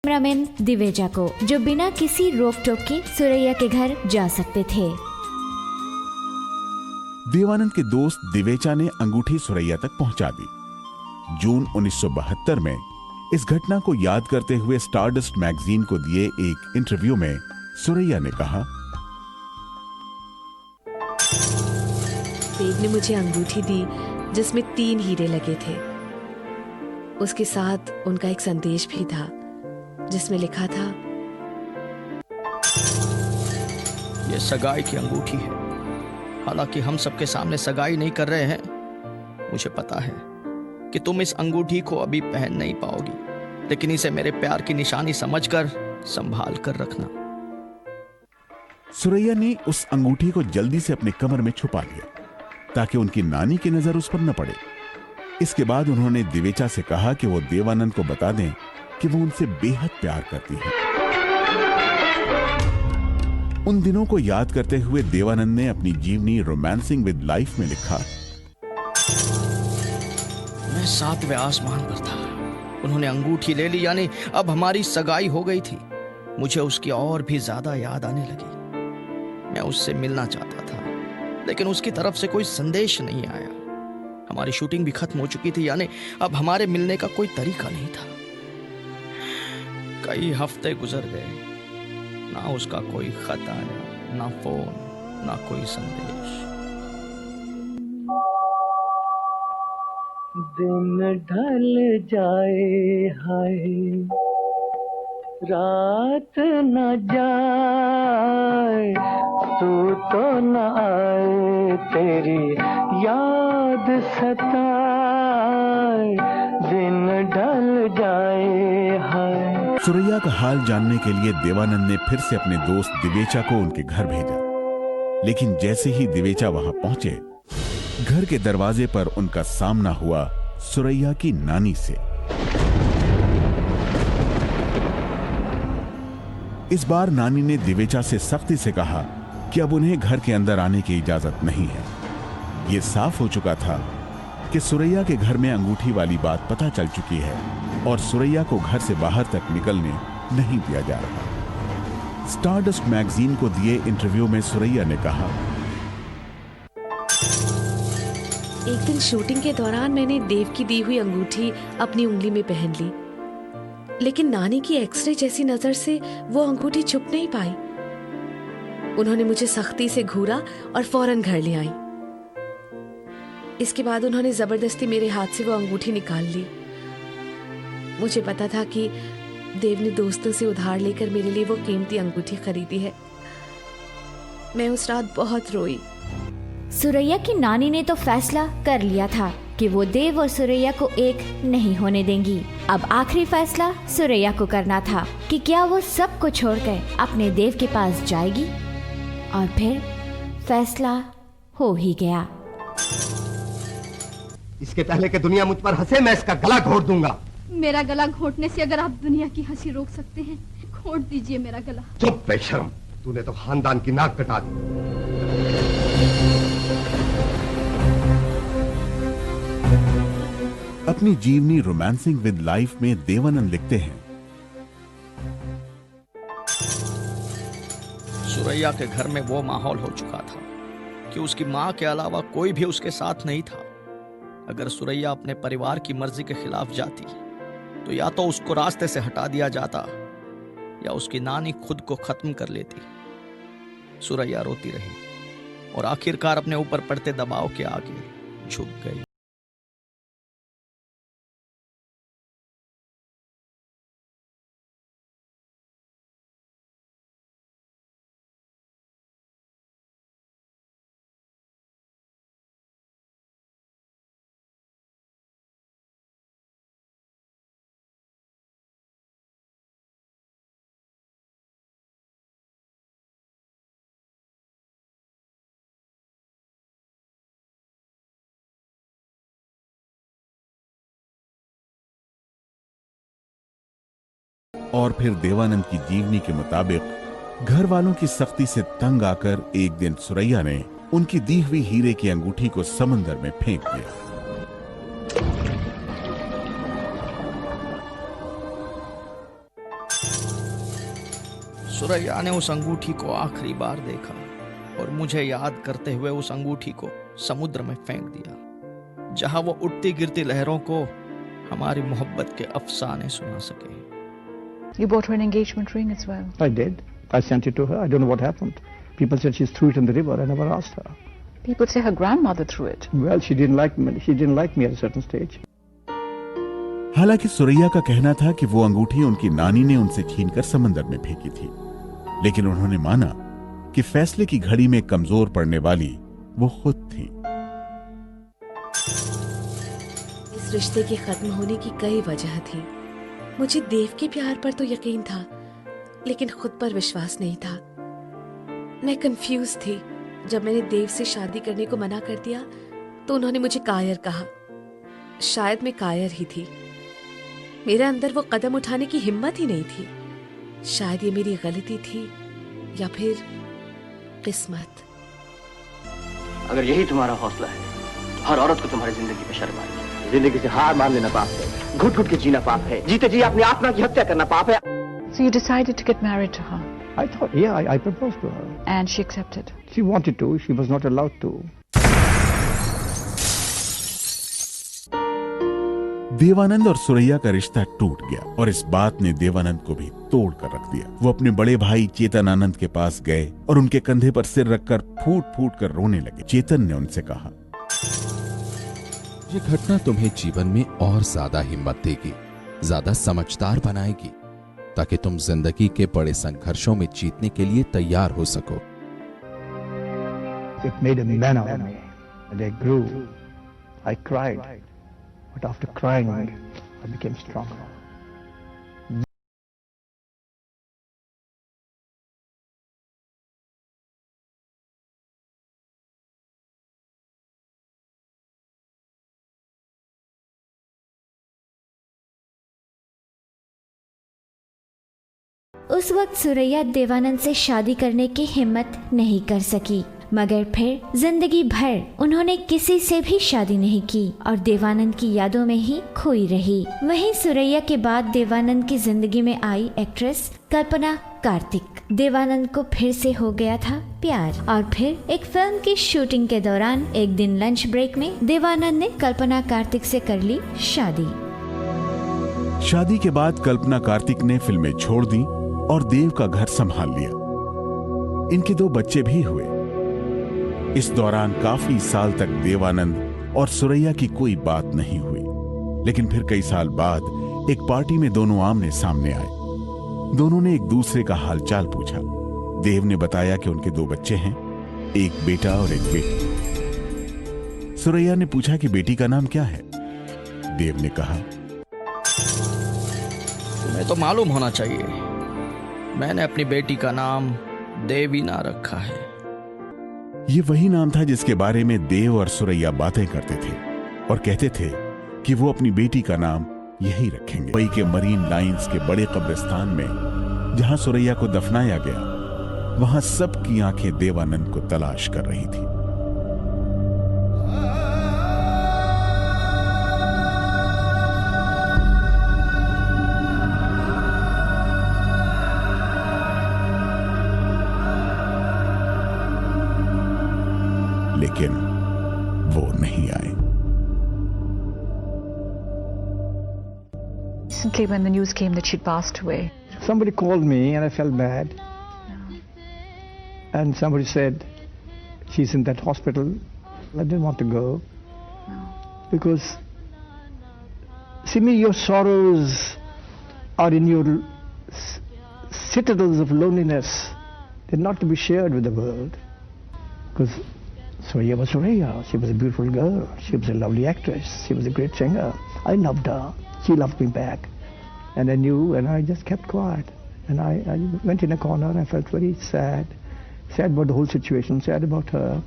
Cameraman दिवेचा को, जो बिना किसी रोक टोक के सुरैया के घर जा सकते थे। देवानंद के दोस्त दिवेचा ने अंगूठी सुरैया तक पहुंचा दी। जून 1972 में इस घटना को याद करते हुए स्टारडस्ट मैगजीन को दिए एक इंटरव्यू में सुरैया ने कहा, देव ने मुझे अंगूठी दी जिसमें 3 हीरे लगे थे। उसके साथ उनका एक संदेश भी था जिसमें लिखा था, ये सगाई की अंगूठी है। हालांकि हम सबके सामने सगाई नहीं कर रहे हैं, मुझे पता है कि तुम इस अंगूठी को अभी पहन नहीं पाओगी, लेकिन इसे मेरे प्यार की निशानी समझकर संभाल कर रखना। सुरैया ने उस अंगूठी को जल्दी से अपने कमर में छुपा लिया ताकि उनकी नानी की नजर उस पर न पड़े। इसके बाद उन्होंने दिवेचा से कहा कि वो देवानंद को बता दें कि वो उनसे बेहद प्यार करती है। उन दिनों को याद करते हुए देवानंद ने अपनी जीवनी रोमांसिंग विद लाइफ में लिखा, मैं 7वें आसमान पर था, उन्होंने अंगूठी ले ली, यानी अब हमारी सगाई हो गई थी। मुझे उसकी और भी ज्यादा याद आने लगी। मैं उससे मिलना चाहता था, लेकिन उसकी तरफ से कोई संदेश नहीं आया। हमारी शूटिंग भी खत्म हो चुकी थी, यानी अब हमारे मिलने का कोई तरीका नहीं था। कई हफ्ते गुजर गए, ना उसका कोई खत आया, ना फोन, ना कोई संदेश। दिन ढल जाए हाय, रात न जाए, तू तो न आए, तेरी याद सताए, दिन ढल जाए हाय। सुरैया का हाल जानने के लिए देवानंद ने फिर से अपने दोस्त दिवेचा को उनके घर भेजा, लेकिन जैसे ही दिवेचा वहां पहुंचे, घर के दरवाजे पर उनका सामना हुआ सुरैया की नानी से। इस बार नानी ने दिवेचा से सख्ती से कहा कि अब उन्हें घर के अंदर आने की इजाजत नहीं है। यह साफ हो चुका था कि सुरैया के घर में अंगूठी वाली बात पता चल चुकी है और सुरैया को घर से बाहर तक निकलने नहीं दिया जा रहा। स्टारडस्ट मैगजीन को दिए इंटरव्यू में सुरैया ने कहा, एक दिन शूटिंग के दौरान मैंने देव की दी हुई अंगूठी अपनी उंगली में पहन ली, लेकिन नानी की एक्सरे जैसी नजर से वो अंगूठी छुप नहीं पाई। उन्होंने मुझे सख्ती से घूरा और फौरन घर ले आई। इसके बाद उन्होंने जबरदस्ती मेरे हाथ से वो अंगूठी निकाल ली। मुझे पता था कि देव ने दोस्तों से उधार लेकर मेरे लिए वो कीमती अंगूठी खरीदी है। मैं उस रात बहुत रोई। सुरैया की नानी ने तो फैसला कर लिया था कि वो देव और सुरैया को एक नहीं होने देंगी। अब आखिरी फैसला सुरैया को करना था कि क्या वो सब को छोड़कर अपने देव के पास जाएगी, और फिर फैसला हो ही गया। इसके पहले कि दुनिया मुझ पर हंसे, मैं इसका गला घोट दूंगा। मेरा गला घोटने से अगर आप दुनिया की हंसी रोक सकते हैं, घोट दीजिए मेरा गला। चुप बेशर्म, तूने तो खानदान की नाक कटा दी। अपनी जीवनी रोमांसिंग विद लाइफ में देवानंद लिखते हैं, सुरैया के घर में वो माहौल हो चुका था कि उसकी मां के अलावा कोई भी उसके साथ नहीं था। अगर सुरैया अपने परिवार की मर्जी के खिलाफ जाती तो या तो उसको रास्ते से हटा दिया जाता या उसकी नानी खुद को खत्म कर लेती। सुरैया रोती रही और आखिरकार अपने ऊपर पड़ते दबाव के आगे झुक गई। और फिर देवानंद की जीवनी के मुताबिक घर वालों की सख्ती से तंग आकर एक दिन सुरैया ने उनकी दी हुई हीरे की अंगूठी को समंदर में फेंक दिया। सुरैया ने उस अंगूठी को आखिरी बार देखा और मुझे याद करते हुए उस अंगूठी को समुद्र में फेंक दिया, जहां वो उठती गिरती लहरों को हमारी मोहब्बत के अफसाने सुना सके। You bought her an engagement ring as well. I did. I sent it to her. I don't know what happened. People said she threw it in the river. I never asked her. People say her grandmother threw it. Well, she didn't like me. She didn't like me at a certain stage. हालांकि सुरैया का कहना था कि वो अंगूठी उनकी नानी ने उनसे छीनकर समंदर में फेंकी थी, लेकिन उन्होंने माना कि फैसले की घड़ी में कमजोर पड़ने वाली वो खुद थी। इस रिश्ते के खत्म होने की कई वजह थी। मुझे देव के प्यार पर तो यकीन था, लेकिन खुद पर विश्वास नहीं था। मैं कंफ्यूज थी। जब मैंने देव से शादी करने को मना कर दिया तो उन्होंने मुझे कायर कहा। शायद मैं कायर ही थी। मेरे अंदर वो कदम उठाने की हिम्मत ही नहीं थी। शायद ये मेरी गलती थी या फिर किस्मत। अगर यही तुम्हारा हौसला है तो हर औरत को तुम्हारी जिंदगी में शर्म आएगी। जिंदगी से हार मान लेना पाप है, घुट घुट के जीना पाप है, जीते जी अपनी आत्मा की हत्या करना पाप है। So you decided to get married to her. I thought, yeah, I proposed to her. And she accepted. She wanted to. She was not allowed to. Devanand और सुरैया का रिश्ता टूट गया और इस बात ने देवानंद को भी तोड़ कर रख दिया। वो अपने बड़े भाई चेतन आनंद के पास गए और उनके कंधे पर सिर रखकर फूट फूट कर रोने लगे। चेतन ने उनसे कहा, ये घटना तुम्हें जीवन में और ज्यादा हिम्मत देगी, ज्यादा समझदार बनाएगी, ताकि तुम जिंदगी के बड़े संघर्षों में जीतने के लिए तैयार हो सको। It made a man out of me, and I grew. I cried, but after crying, I became stronger. उस वक्त सुरैया देवानंद से शादी करने की हिम्मत नहीं कर सकी, मगर फिर जिंदगी भर उन्होंने किसी से भी शादी नहीं की और देवानंद की यादों में ही खोई रही। वहीं सुरैया के बाद देवानंद की जिंदगी में आई एक्ट्रेस कल्पना कार्तिक। देवानंद को फिर से हो गया था प्यार और फिर एक फिल्म की शूटिंग के दौरान एक दिन लंच ब्रेक में देवानंद ने कल्पना कार्तिक से कर ली शादी। शादी के बाद कल्पना कार्तिक ने फिल्में छोड़ दी और देव का घर संभाल लिया। इनके 2 बच्चे भी हुए। इस दौरान काफी साल तक देवानंद और सुरैया की कोई बात नहीं हुई, लेकिन फिर कई साल बाद एक पार्टी में दोनों आमने सामने आए। दोनों ने एक दूसरे का हालचाल पूछा। देव ने बताया कि उनके 2 बच्चे हैं, एक बेटा और एक बेटी। सुरैया ने पूछा कि बेटी का नाम क्या है। देव ने कहा, तुम्हें तो मालूम होना चाहिए, मैंने अपनी बेटी का नाम देवीना रखा है। ये वही नाम था जिसके बारे में देव और सुरैया बातें करते थे और कहते थे कि वो अपनी बेटी का नाम यही रखेंगे। मुंबई के मरीन लाइंस के बड़े कब्रिस्तान में जहां सुरैया को दफनाया गया, वहां सबकी आंखें देवानंद को तलाश कर रही थी। लेकिन वो नहीं आए। Recently, when the news came that she'd passed away, Somebody called me and I felt bad. And somebody said, she's in that hospital. I didn't want to go. Because, see me, your sorrows are in your citadels of loneliness. They're not to be shared with the world. Because Surya was Surya. She was a beautiful girl. She was a lovely actress. She was a great singer. I loved her. She loved me back. And I knew, and I just kept quiet. And I went in a corner and I felt very sad. Sad about the whole situation, sad about her.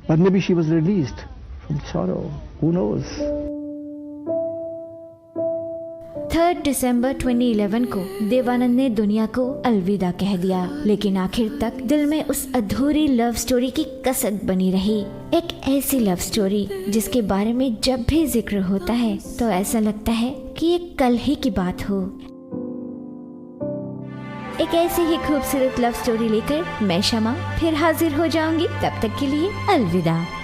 But maybe she was released from sorrow. Who knows? 3 दिसंबर 2011 को देवानंद ने दुनिया को अलविदा कह दिया, लेकिन आखिर तक दिल में उस अधूरी लव स्टोरी की कसक बनी रही। एक ऐसी लव स्टोरी जिसके बारे में जब भी जिक्र होता है तो ऐसा लगता है कि ये कल ही की बात हो। एक ऐसे ही खूबसूरत लव स्टोरी लेकर मैं शमा फिर हाजिर हो जाऊंगी। तब तक के लिए अलविदा।